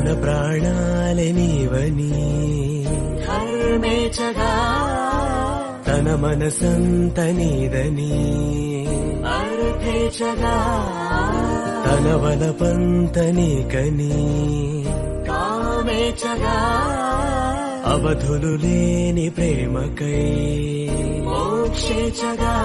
తన ప్రాణాలే నీవని ధర్మేచగా తన మనసంత నీదని అర్థేచగా తన వలపంత నీకని కామేచగా అవధులు లేని ప్రేమకై మోక్షేచగా